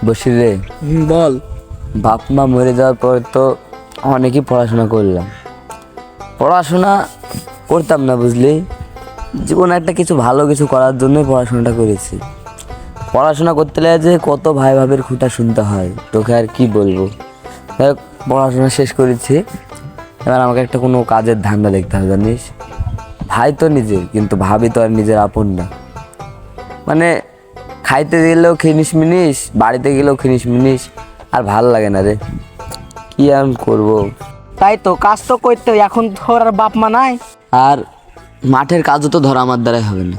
বসি রে, বল। বাপ মা মরে যাওয়ার পর তো অনেকই পড়াশোনা করলাম। পড়াশোনা করতাম না বুঝলি, জীবনে একটা কিছু ভালো কিছু করার জন্যই পড়াশোনাটা করেছি। পড়াশোনা করতে লাগে যে কত ভাই ভাবের খুঁটা শুনতে হয়, তোকে আর কি বলবো। পড়াশোনা শেষ করেছি, এবার আমাকে একটা কোনো কাজের ধান্দা দেখতে হবে জানিস। ভাই তো নিজের, কিন্তু ভাবি তো আর নিজের আপন না। মানে খাইতে গেলেও খিনিস মিনিস, বাড়িতে গেলেও খিনিস মিনিস, আর ভাল লাগে না রে। কি আর করবো। তাই তো, কাজ তো করতে হয়, এখন তোর আর বাপ মা নাই। আর মাঠের কাজও তো ধরা আমার দ্বারাই হবে না।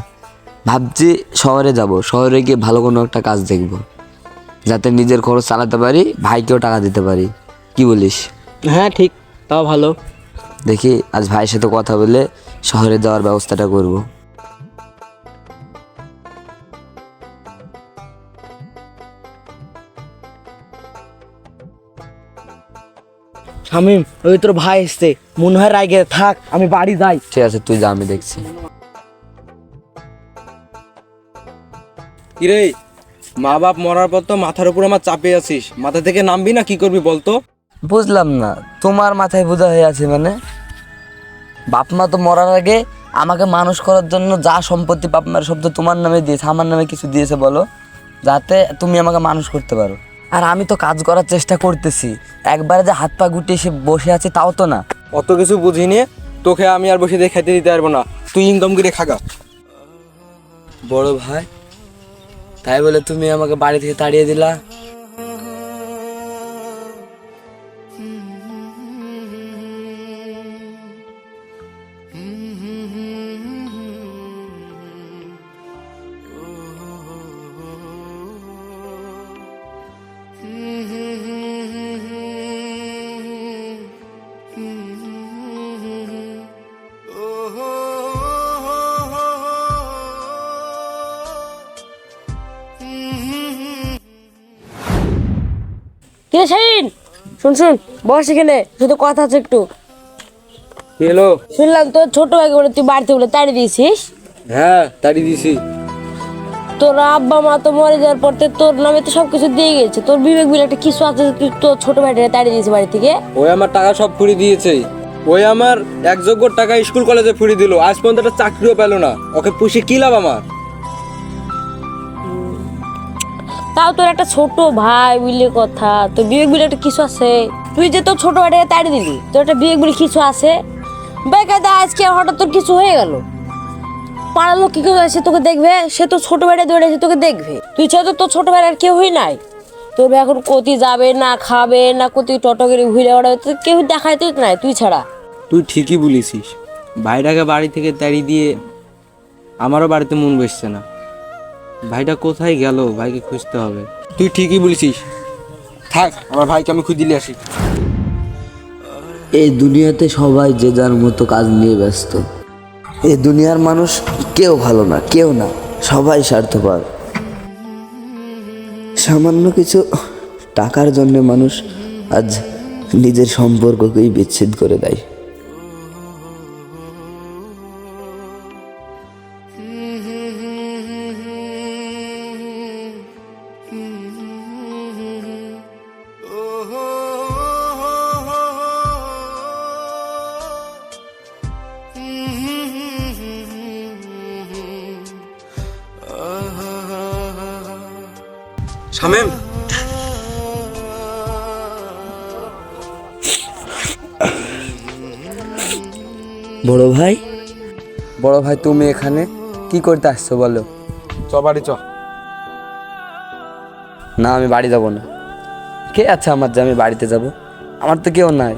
ভাবছি শহরে যাব, শহরে গিয়ে ভালো কোনো একটা কাজ দেখব, যাতে নিজের খরচ চালাতে পারি, ভাইকেও টাকা দিতে পারি। কি বলিস? হ্যাঁ ঠিক, তাও ভালো। দেখি আজ ভাইয়ের সাথে কথা বলে শহরে যাওয়ার ব্যবস্থাটা করব। শামিম, ওই তোর ভাই এসছে, মনে হয় রাগে থাক, আমি বাড়ি যাই। ঠিক আছে, তুই যা, আমি দেখছি। কিরে, মা বাপ মরার পর তো মাথার উপর আমার চাপে আছিস, মাথা থেকে নামবি না, কি করবি বলতো? বুঝলাম না, তোমার মাথায় বোঝা হয়ে আছে মানে? বাপ মা তো মরার আগে আমাকে মানুষ করার জন্য যা সম্পত্তি বাপ মার সব তো তোমার নামে দিয়েছে, আমার নামে কিছু দিয়েছে বলো, যাতে তুমি আমাকে মানুষ করতে পারো। আর আমি তো কাজ করার চেষ্টা করতেছি, একবারে যে হাত পা গুটিয়ে এসে বসে আছি তাও তো না। অত কিছু বুঝি নিয়ে তোকে আমি আর বসে দিয়ে খেতে দিতে পারবো না, তুই ইনকাম করে খাগা। বড় ভাই, তাই বলে তুমি আমাকে বাড়ি থেকে তাড়িয়ে দিলা? কে শাহিন, শুন বস এখানে, শুধু কথা আছে একটু। কি হলো? শুনলাম তোর ছোট ভাইকে বলে তুই বাড়িতে বলে তাড়িয়ে দিয়েছিস। হ্যাঁ, তাড়িয়ে দিছি। তোর আব্বা মা তো মরে যাওয়ার পর তো তোর নামে তো সবকিছু দিয়ে গেছে, তোর বিবেক বলে একটা কিছু আছে যে তুই তোর ছোট ভাইটাকে তাড়িয়ে দিয়েছিস বাড়ি থেকে। ওই আমার টাকা সব ফুরিয়ে দিয়েছে, ওই আমার এক যোগ্য টাকা স্কুল কলেজে ফুরিয়ে দিল, আজ পর্যন্ত একটা চাকরিও পেল না, ওকে পুষে কি লাভ আমার? তাও তোর একটা ছোট ভাই বুঝলে কথা, তোর বিবেক বলে একটা কিছু আছে। তুই যে তোর ছোট ভাইটাকে তাড়িয়ে দিলি, তোর একটা বিবেক বলে কিছু আছে। বেকায়দা আজকে হঠাৎ তোর কিছু হয়ে গেল, পাড়ার লোক কি করে সে তোকে দেখবে? সে তো ছোট ভাইটা দৌড়ে এসে তোকে দেখবে, তুই ছাড়া তো তোর ছোট ভাইয়ের আর কেউই নাই। তোর ভাই এখন কতি যাবে না, খাবে না, কতি টটকের ঘুরে বেড়াবে, তোর কেউ দেখাইতে নাই তুই ছাড়া। তুই ঠিকই বলেছিস, ভাইটাকে বাড়ি থেকে তাড়িয়ে দিয়ে আমারও বাড়িতে মন বসছে না। ভাইটা কোথায় গেল, ভাইকে খুঁজতে হবে। তুই ঠিকই বলেছিস, থাক আমার ভাইকে আমি খুঁজে নিয়ে আসি। এই দুনিয়াতে সবাই যে যার মতো কাজ নিয়ে ব্যস্ত। এই দুনিয়ার মানুষ কেউ ভালো না, কেউ না, সবাই স্বার্থপর। সামান্য কিছু টাকার জন্য মানুষ আজ নিজের সম্পর্ককেই বিচ্ছেদ করে দেয়। শামিম, বড় ভাই, বড় ভাই তুমি এখানে কি করতে আসছো বলো? চ বাড়ি চ। না, আমি বাড়ি যাব না। কে আছে আমার যে আমি বাড়িতে যাব? আমার তো কেউ নাই,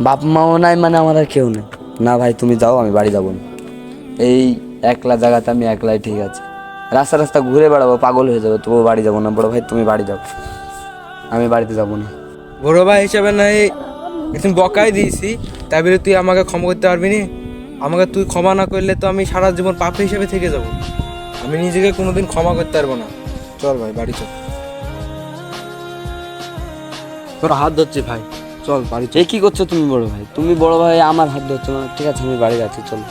বাপ মাও নাই, মানে আমার আর কেউ নেই। না ভাই তুমি যাও, আমি বাড়ি যাব না। এই একলা জায়গাতে আমি একলাই ঠিক আছে, রাস্তা রাস্তা ঘুরে বেড়াবো, পাগল হয়ে যাবো, তবুও বাড়ি যাব না। বড় ভাই তুমি বাড়ি যাও, আমি বাড়িতে যাব না। বড় ভাই হিসাবে নাই একদিন বকাই দিয়েছি, তাই বলে তুই আমাকে ক্ষমা করতে পারবি না? আমাকে তুই ক্ষমা না করলে তো আমি সারা জীবন পাপী হিসেবে থেকে যাব। আমি নিজেকে কোনোদিন ক্ষমা করতে পারবো না। চল ভাই বাড়ি চল। তোর হাত ধরছি ভাই, চল বাড়ি চল। এই কি করছো তুমি বড় ভাই? তুমি বড় ভাই আমার হাত ধরছো না? ঠিক আছে, আমি বাড়ি যাচ্ছি, চলো।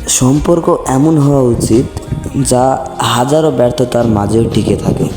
সম্পর্ক এমন হওয়া উচিত যা হাজারো ব্যর্থতার মাঝেও টিকে থাকে।